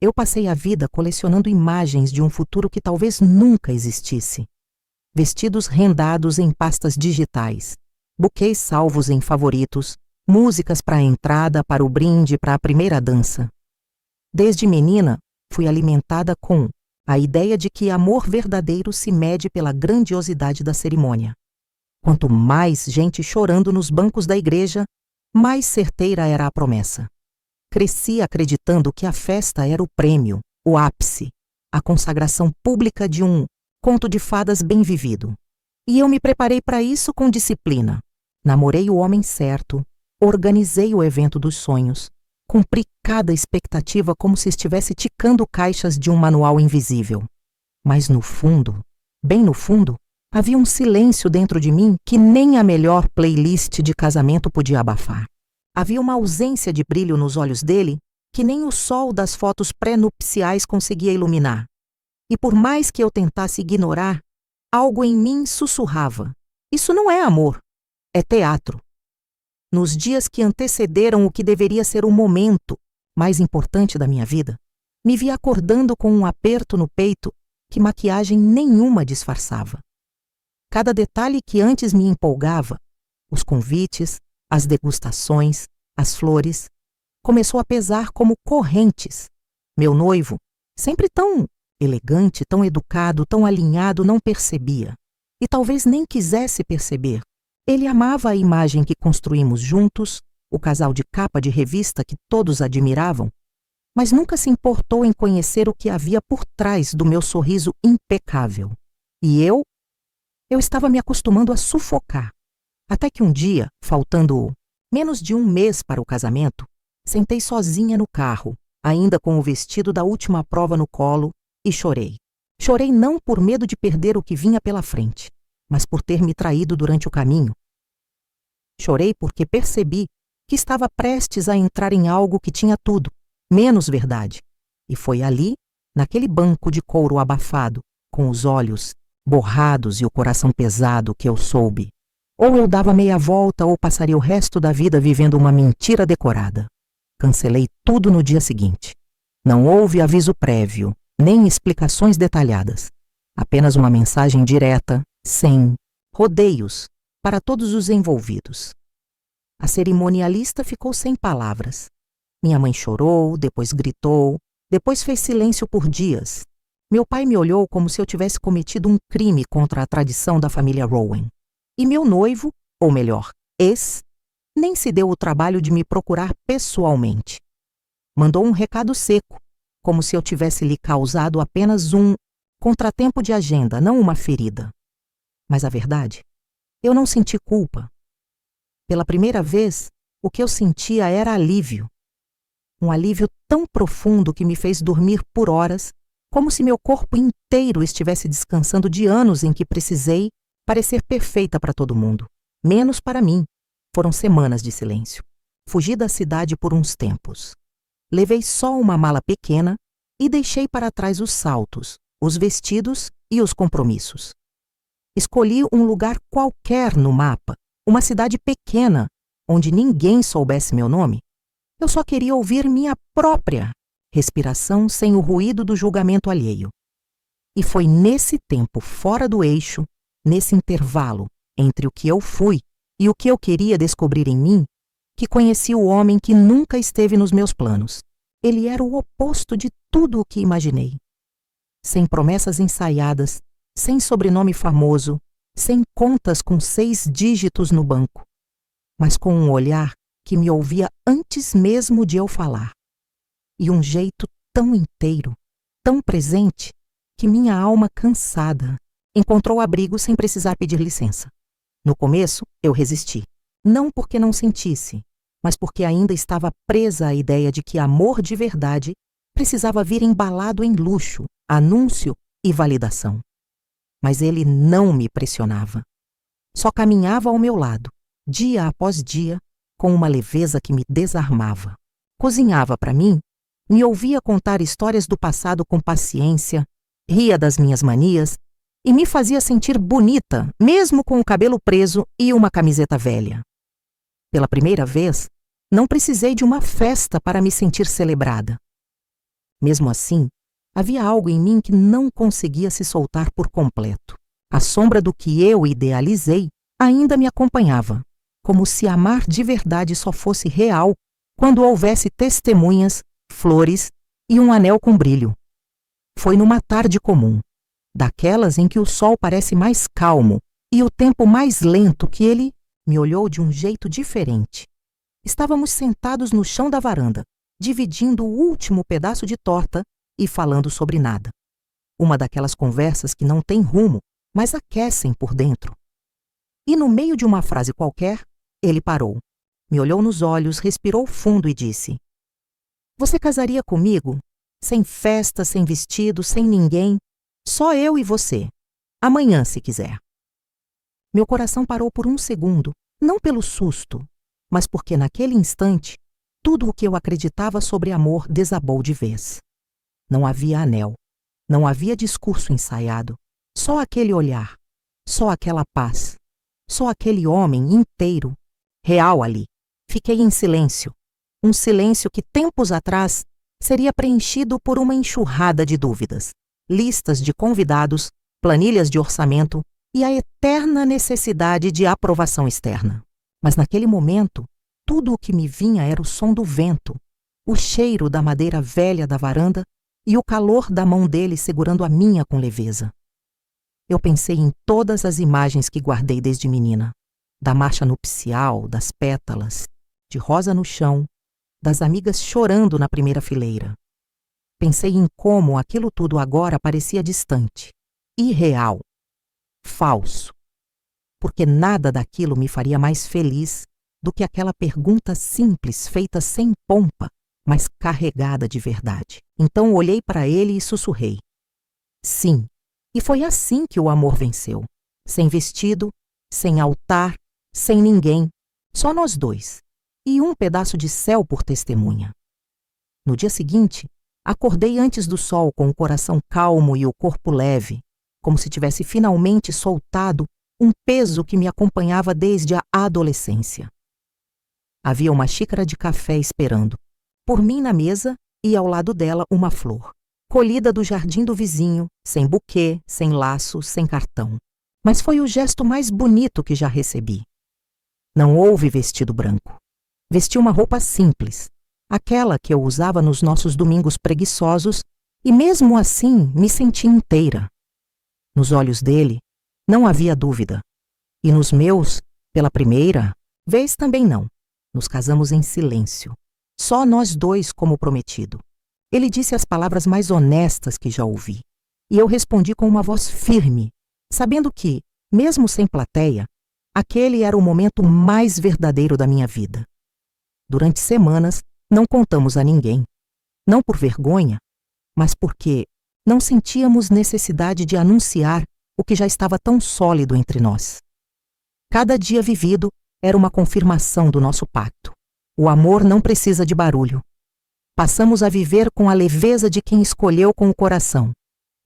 Eu passei a vida colecionando imagens de um futuro que talvez nunca existisse. Vestidos rendados em pastas digitais, buquês salvos em favoritos, músicas para a entrada, para o brinde, para a primeira dança. Desde menina, fui alimentada com a ideia de que amor verdadeiro se mede pela grandiosidade da cerimônia. Quanto mais gente chorando nos bancos da igreja, mais certeira era a promessa. Cresci acreditando que a festa era o prêmio, o ápice, a consagração pública de um conto de fadas bem vivido. E eu me preparei para isso com disciplina. Namorei o homem certo, organizei o evento dos sonhos, cumpri cada expectativa como se estivesse ticando caixas de um manual invisível. Mas no fundo, bem no fundo, havia um silêncio dentro de mim que nem a melhor playlist de casamento podia abafar. Havia uma ausência de brilho nos olhos dele que nem o sol das fotos pré-nupciais conseguia iluminar. E por mais que eu tentasse ignorar, algo em mim sussurrava: isso não é amor, é teatro. Nos dias que antecederam o que deveria ser o momento mais importante da minha vida, me vi acordando com um aperto no peito que maquiagem nenhuma disfarçava. Cada detalhe que antes me empolgava, os convites, as degustações, as flores, começou a pesar como correntes. Meu noivo, sempre tão elegante, tão educado, tão alinhado, não percebia. E talvez nem quisesse perceber. Ele amava a imagem que construímos juntos, o casal de capa de revista que todos admiravam, mas nunca se importou em conhecer o que havia por trás do meu sorriso impecável. E eu estava me acostumando a sufocar. Até que um dia, faltando menos de um mês para o casamento, sentei sozinha no carro, ainda com o vestido da última prova no colo, e chorei. Chorei não por medo de perder o que vinha pela frente, mas por ter me traído durante o caminho. Chorei porque percebi que estava prestes a entrar em algo que tinha tudo, menos verdade. E foi ali, naquele banco de couro abafado, com os olhos borrados e o coração pesado, que eu soube: ou eu dava meia volta ou passaria o resto da vida vivendo uma mentira decorada. Cancelei tudo no dia seguinte. Não houve aviso prévio, nem explicações detalhadas. Apenas uma mensagem direta, sem rodeios, para todos os envolvidos. A cerimonialista ficou sem palavras. Minha mãe chorou, depois gritou, depois fez silêncio por dias. Meu pai me olhou como se eu tivesse cometido um crime contra a tradição da família Rowan. E meu noivo, ou melhor, ex, nem se deu o trabalho de me procurar pessoalmente. Mandou um recado seco, como se eu tivesse lhe causado apenas um contratempo de agenda, não uma ferida. Mas a verdade, eu não senti culpa. Pela primeira vez, o que eu sentia era alívio. Um alívio tão profundo que me fez dormir por horas, como se meu corpo inteiro estivesse descansando de anos em que precisei parecer perfeita para todo mundo, menos para mim. Foram semanas de silêncio. Fugi da cidade por uns tempos. Levei só uma mala pequena e deixei para trás os saltos, os vestidos e os compromissos. Escolhi um lugar qualquer no mapa, uma cidade pequena, onde ninguém soubesse meu nome. Eu só queria ouvir minha própria respiração sem o ruído do julgamento alheio. E foi nesse tempo fora do eixo, nesse intervalo entre o que eu fui e o que eu queria descobrir em mim, que conheci o homem que nunca esteve nos meus planos. Ele era o oposto de tudo o que imaginei. Sem promessas ensaiadas, sem sobrenome famoso, sem contas com 6 dígitos no banco, mas com um olhar que me ouvia antes mesmo de eu falar. E um jeito tão inteiro, tão presente, que minha alma cansada encontrou abrigo sem precisar pedir licença. No começo, eu resisti. Não porque não sentisse, mas porque ainda estava presa à ideia de que amor de verdade precisava vir embalado em luxo, anúncio e validação. Mas ele não me pressionava. Só caminhava ao meu lado, dia após dia, com uma leveza que me desarmava. Cozinhava para mim, me ouvia contar histórias do passado com paciência, ria das minhas manias e me fazia sentir bonita, mesmo com o cabelo preso e uma camiseta velha. Pela primeira vez, não precisei de uma festa para me sentir celebrada. Mesmo assim, havia algo em mim que não conseguia se soltar por completo. A sombra do que eu idealizei ainda me acompanhava, como se amar de verdade só fosse real quando houvesse testemunhas, flores e um anel com brilho. Foi numa tarde comum, daquelas em que o sol parece mais calmo e o tempo mais lento, que ele me olhou de um jeito diferente. Estávamos sentados no chão da varanda, dividindo o último pedaço de torta e falando sobre nada. Uma daquelas conversas que não tem rumo, mas aquecem por dentro. E no meio de uma frase qualquer, ele parou, me olhou nos olhos, respirou fundo e disse: "Você casaria comigo? Sem festa, sem vestido, sem ninguém, só eu e você. Amanhã, se quiser." Meu coração parou por um segundo, não pelo susto, mas porque naquele instante, tudo o que eu acreditava sobre amor desabou de vez. Não havia anel, não havia discurso ensaiado, só aquele olhar, só aquela paz, só aquele homem inteiro, real ali. Fiquei em silêncio, um silêncio que tempos atrás seria preenchido por uma enxurrada de dúvidas, listas de convidados, planilhas de orçamento e a eterna necessidade de aprovação externa. Mas naquele momento, tudo o que me vinha era o som do vento, o cheiro da madeira velha da varanda e o calor da mão dele segurando a minha com leveza. Eu pensei em todas as imagens que guardei desde menina, da marcha nupcial, das pétalas, de rosa no chão, das amigas chorando na primeira fileira. Pensei em como aquilo tudo agora parecia distante, irreal, falso, porque nada daquilo me faria mais feliz do que aquela pergunta simples feita sem pompa, mas carregada de verdade. Então olhei para ele e sussurrei: "Sim." E foi assim que o amor venceu. Sem vestido, sem altar, sem ninguém, só nós dois, e um pedaço de céu por testemunha. No dia seguinte, acordei antes do sol com o coração calmo e o corpo leve, como se tivesse finalmente soltado um peso que me acompanhava desde a adolescência. Havia uma xícara de café esperando, por mim na mesa e ao lado dela uma flor, colhida do jardim do vizinho, sem buquê, sem laço, sem cartão. Mas foi o gesto mais bonito que já recebi. Não houve vestido branco. Vesti uma roupa simples, aquela que eu usava nos nossos domingos preguiçosos, e mesmo assim me senti inteira. Nos olhos dele não havia dúvida, e nos meus, pela primeira vez também não. Nos casamos em silêncio, só nós dois como prometido. Ele disse as palavras mais honestas que já ouvi, e eu respondi com uma voz firme, sabendo que, mesmo sem plateia, aquele era o momento mais verdadeiro da minha vida. Durante semanas, não contamos a ninguém, não por vergonha, mas porque não sentíamos necessidade de anunciar o que já estava tão sólido entre nós. Cada dia vivido era uma confirmação do nosso pacto. O amor não precisa de barulho. Passamos a viver com a leveza de quem escolheu com o coração.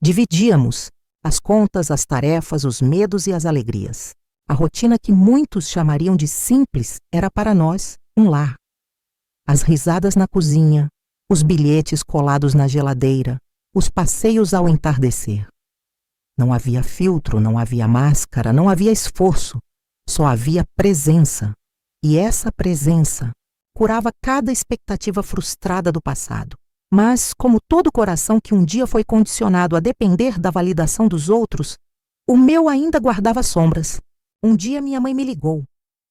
Dividíamos as contas, as tarefas, os medos e as alegrias. A rotina que muitos chamariam de simples era para nós um lar. As risadas na cozinha, os bilhetes colados na geladeira, os passeios ao entardecer. Não havia filtro, não havia máscara, não havia esforço, só havia presença. E essa presença curava cada expectativa frustrada do passado. Mas, como todo coração que um dia foi condicionado a depender da validação dos outros, o meu ainda guardava sombras. Um dia minha mãe me ligou.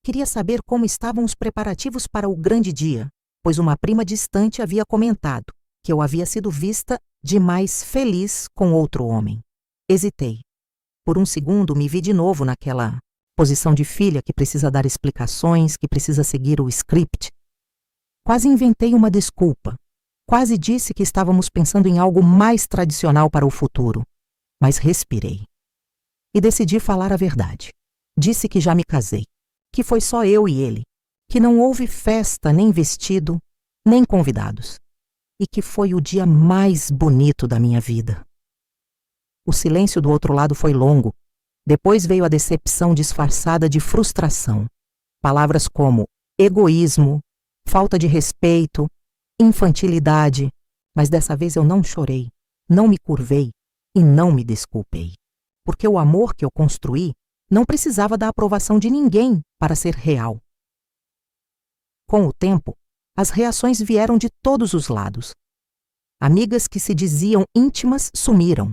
Queria saber como estavam os preparativos para o grande dia, pois uma prima distante havia comentado que eu havia sido vista demais feliz com outro homem. Hesitei. Por um segundo me vi de novo naquela posição de filha que precisa dar explicações, que precisa seguir o script. Quase inventei uma desculpa. Quase disse que estávamos pensando em algo mais tradicional para o futuro. Mas respirei. E decidi falar a verdade. Disse que já me casei, que foi só eu e ele, que não houve festa, nem vestido, nem convidados, e que foi o dia mais bonito da minha vida. O silêncio do outro lado foi longo. Depois veio a decepção disfarçada de frustração. Palavras como egoísmo, falta de respeito, infantilidade, Mas dessa vez eu não chorei, não me curvei e não me desculpei. Porque o amor que eu construí não precisava da aprovação de ninguém para ser real. Com o tempo, as reações vieram de todos os lados. Amigas que se diziam íntimas sumiram.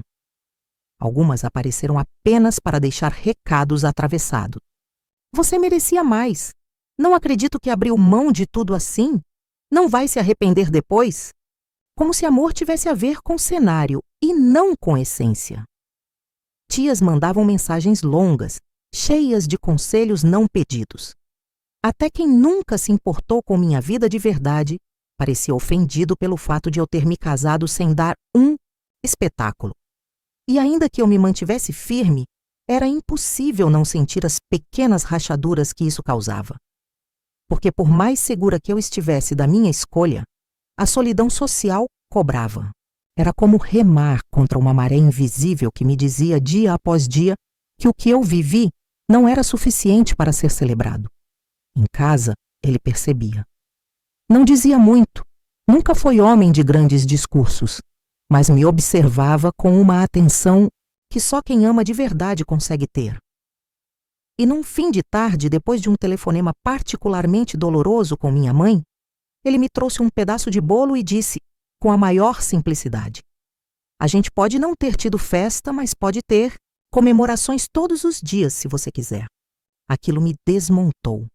Algumas apareceram apenas para deixar recados atravessados. Você merecia mais. Não acredito que abriu mão de tudo assim. Não vai se arrepender depois? Como se amor tivesse a ver com cenário e não com essência. Tias mandavam mensagens longas, cheias de conselhos não pedidos. Até quem nunca se importou com minha vida de verdade parecia ofendido pelo fato de eu ter me casado sem dar um espetáculo. E ainda que eu me mantivesse firme, era impossível não sentir as pequenas rachaduras que isso causava. Porque por mais segura que eu estivesse da minha escolha, a solidão social cobrava. Era como remar contra uma maré invisível que me dizia dia após dia que o que eu vivi não era suficiente para ser celebrado. Em casa, ele percebia. Não dizia muito, nunca foi homem de grandes discursos, mas me observava com uma atenção que só quem ama de verdade consegue ter. E num fim de tarde, depois de um telefonema particularmente doloroso com minha mãe, ele me trouxe um pedaço de bolo e disse, com a maior simplicidade: a gente pode não ter tido festa, mas pode ter comemorações todos os dias, se você quiser. Aquilo me desmontou.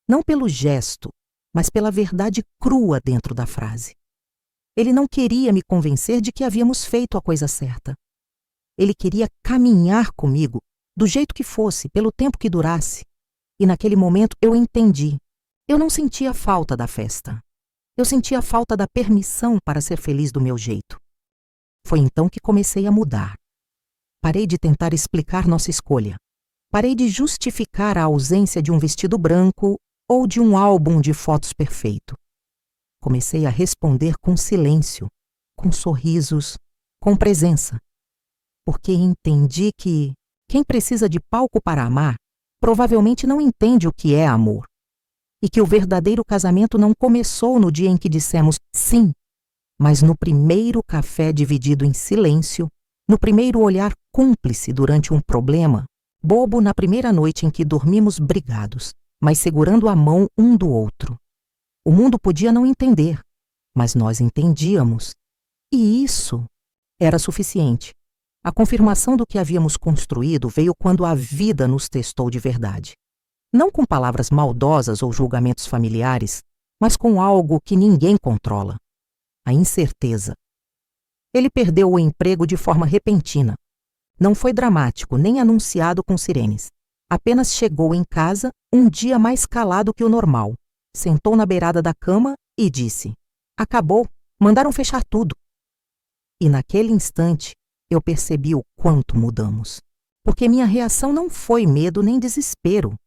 Não pelo gesto, mas pela verdade crua dentro da frase. Ele não queria me convencer de que havíamos feito a coisa certa. Ele queria caminhar comigo, do jeito que fosse, pelo tempo que durasse. E naquele momento eu entendi. Eu não sentia falta da festa. Eu sentia falta da permissão para ser feliz do meu jeito. Foi então que comecei a mudar. Parei de tentar explicar nossa escolha. Parei de justificar a ausência de um vestido branco ou de um álbum de fotos perfeito. Comecei a responder com silêncio, com sorrisos, com presença. Porque entendi que quem precisa de palco para amar provavelmente não entende o que é amor. E que o verdadeiro casamento não começou no dia em que dissemos sim, mas no primeiro café dividido em silêncio, no primeiro olhar cúmplice durante um problema, bobo na primeira noite em que dormimos brigados, mas segurando a mão um do outro. O mundo podia não entender, mas nós entendíamos. E isso era suficiente. A confirmação do que havíamos construído veio quando a vida nos testou de verdade. Não com palavras maldosas ou julgamentos familiares, mas com algo que ninguém controla: a incerteza. Ele perdeu o emprego de forma repentina. Não foi dramático, nem anunciado com sirenes. Apenas chegou em casa um dia mais calado que o normal, sentou na beirada da cama e disse: acabou, mandaram fechar tudo. E naquele instante eu percebi o quanto mudamos. Porque minha reação não foi medo nem desespero,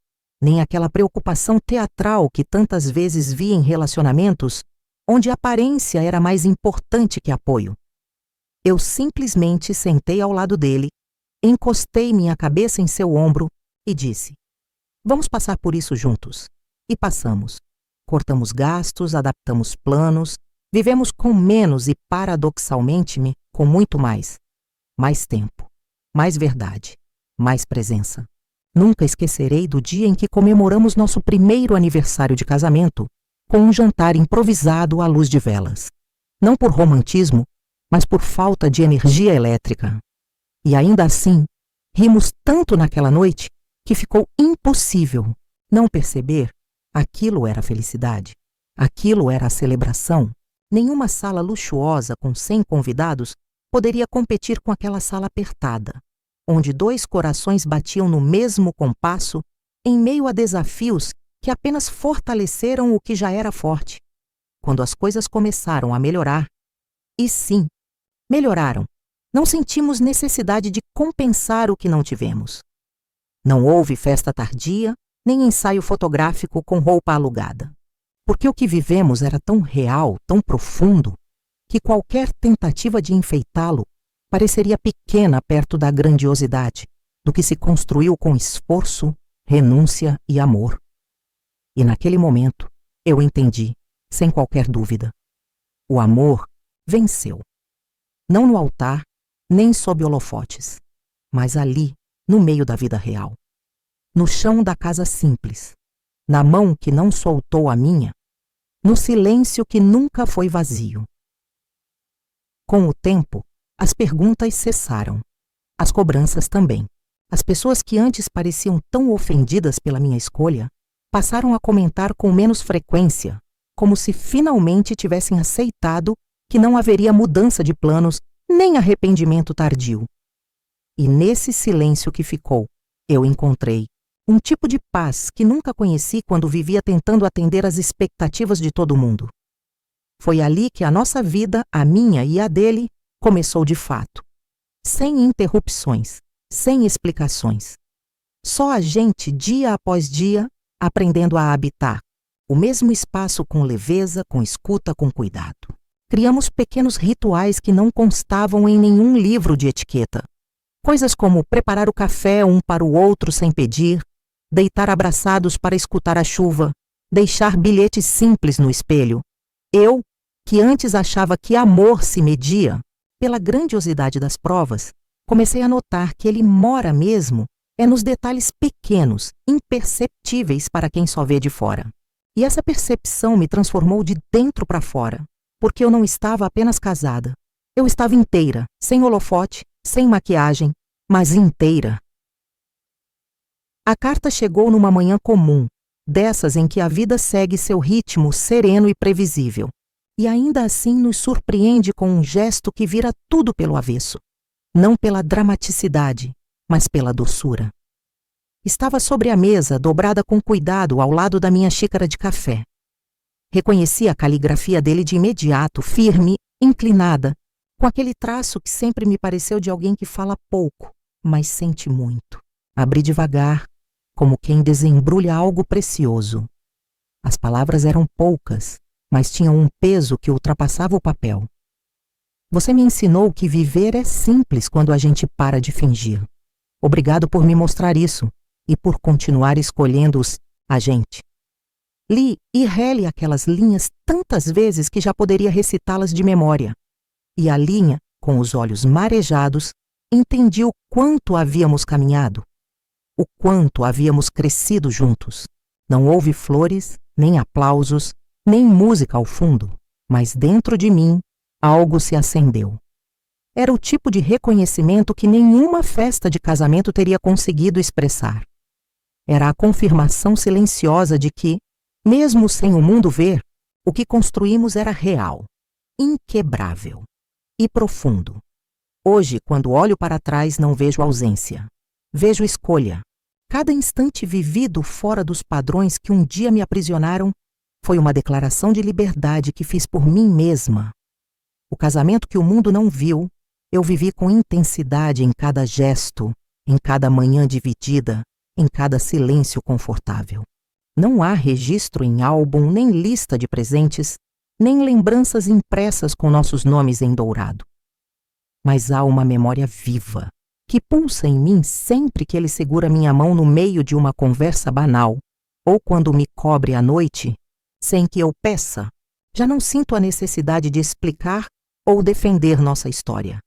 nem aquela preocupação teatral que tantas vezes vi em relacionamentos onde a aparência era mais importante que apoio. Eu simplesmente sentei ao lado dele, encostei minha cabeça em seu ombro e disse: vamos passar por isso juntos. E passamos. Cortamos gastos, adaptamos planos, vivemos com menos e, paradoxalmente, com muito mais. Mais tempo, mais verdade, mais presença. Nunca esquecerei do dia em que comemoramos nosso primeiro aniversário de casamento com um jantar improvisado à luz de velas. Não por romantismo, mas por falta de energia elétrica. E ainda assim, rimos tanto naquela noite que ficou impossível não perceber aquilo era felicidade. Aquilo era a celebração. Nenhuma sala luxuosa com 100 convidados poderia competir com aquela sala apertada, onde 2 corações batiam no mesmo compasso em meio a desafios que apenas fortaleceram o que já era forte. Quando as coisas começaram a melhorar, e sim, melhoraram, não sentimos necessidade de compensar o que não tivemos. Não houve festa tardia, nem ensaio fotográfico com roupa alugada. Porque o que vivemos era tão real, tão profundo, que qualquer tentativa de enfeitá-lo pareceria pequena perto da grandiosidade do que se construiu com esforço, renúncia e amor. E naquele momento eu entendi, sem qualquer dúvida: o amor venceu. Não no altar, nem sob holofotes, mas ali, no meio da vida real. No chão da casa simples, na mão que não soltou a minha, no silêncio que nunca foi vazio. Com o tempo, as perguntas cessaram, as cobranças também. As pessoas que antes pareciam tão ofendidas pela minha escolha passaram a comentar com menos frequência, como se finalmente tivessem aceitado que não haveria mudança de planos nem arrependimento tardio. E nesse silêncio que ficou, eu encontrei um tipo de paz que nunca conheci quando vivia tentando atender às expectativas de todo mundo. Foi ali que a nossa vida, a minha e a dele, começou de fato. Sem interrupções, sem explicações. Só a gente, dia após dia, aprendendo a habitar o mesmo espaço com leveza, com escuta, com cuidado. Criamos pequenos rituais que não constavam em nenhum livro de etiqueta. Coisas como preparar o café um para o outro sem pedir, deitar abraçados para escutar a chuva, deixar bilhetes simples no espelho. Eu, que antes achava que amor se media pela grandiosidade das provas, comecei a notar que ele mora mesmo nos detalhes pequenos, imperceptíveis para quem só vê de fora. E essa percepção me transformou de dentro para fora, porque eu não estava apenas casada. Eu estava inteira, sem holofote, sem maquiagem, mas inteira. A carta chegou numa manhã comum, dessas em que a vida segue seu ritmo sereno e previsível. E ainda assim nos surpreende com um gesto que vira tudo pelo avesso. Não pela dramaticidade, mas pela doçura. Estava sobre a mesa, dobrada com cuidado ao lado da minha xícara de café. Reconheci a caligrafia dele de imediato, firme, inclinada, com aquele traço que sempre me pareceu de alguém que fala pouco, mas sente muito. Abri devagar, como quem desembrulha algo precioso. As palavras eram poucas, mas tinham um peso que ultrapassava o papel. Você me ensinou que viver é simples quando a gente para de fingir. Obrigado por me mostrar isso e por continuar escolhendo a gente. Li e reli aquelas linhas tantas vezes que já poderia recitá-las de memória. E a linha, com os olhos marejados, entendi o quanto havíamos caminhado, o quanto havíamos crescido juntos. Não houve flores, nem aplausos, nem música ao fundo, mas dentro de mim algo se acendeu. Era o tipo de reconhecimento que nenhuma festa de casamento teria conseguido expressar. Era a confirmação silenciosa de que, mesmo sem o mundo ver, o que construímos era real, inquebrável e profundo. Hoje, quando olho para trás, não vejo ausência. Vejo escolha. Cada instante vivido fora dos padrões que um dia me aprisionaram foi uma declaração de liberdade que fiz por mim mesma. O casamento que o mundo não viu, eu vivi com intensidade em cada gesto, em cada manhã dividida, em cada silêncio confortável. Não há registro em álbum, nem lista de presentes, nem lembranças impressas com nossos nomes em dourado. Mas há uma memória viva, que pulsa em mim sempre que ele segura minha mão no meio de uma conversa banal, ou quando me cobre à noite, sem que eu peça. Já não sinto a necessidade de explicar ou defender nossa história.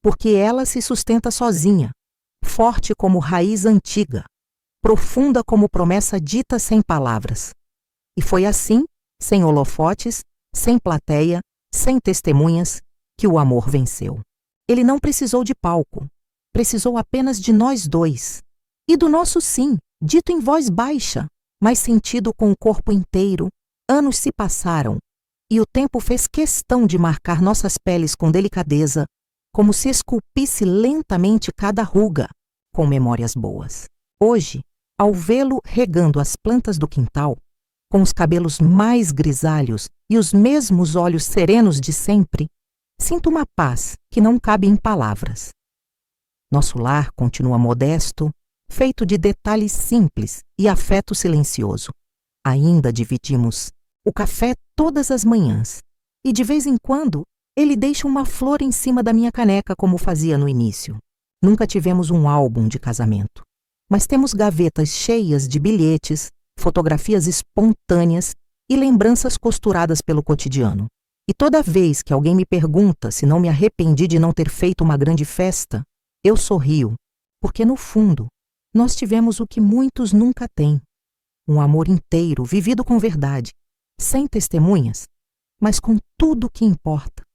Porque ela se sustenta sozinha, forte como raiz antiga, profunda como promessa dita sem palavras. E foi assim, sem holofotes, sem plateia, sem testemunhas, que o amor venceu. Ele não precisou de palco, precisou apenas de nós dois. E do nosso sim, dito em voz baixa, mas sentido com o corpo inteiro. Anos se passaram, e o tempo fez questão de marcar nossas peles com delicadeza, como se esculpisse lentamente cada ruga, com memórias boas. Hoje, ao vê-lo regando as plantas do quintal, com os cabelos mais grisalhos e os mesmos olhos serenos de sempre, sinto uma paz que não cabe em palavras. Nosso lar continua modesto, feito de detalhes simples e afeto silencioso. Ainda dividimos o café todas as manhãs, e de vez em quando ele deixa uma flor em cima da minha caneca como fazia no início. Nunca tivemos um álbum de casamento, mas temos gavetas cheias de bilhetes, fotografias espontâneas e lembranças costuradas pelo cotidiano. E toda vez que alguém me pergunta se não me arrependi de não ter feito uma grande festa, eu sorrio, porque no fundo, nós tivemos o que muitos nunca têm: um amor inteiro, vivido com verdade, sem testemunhas, mas com tudo o que importa: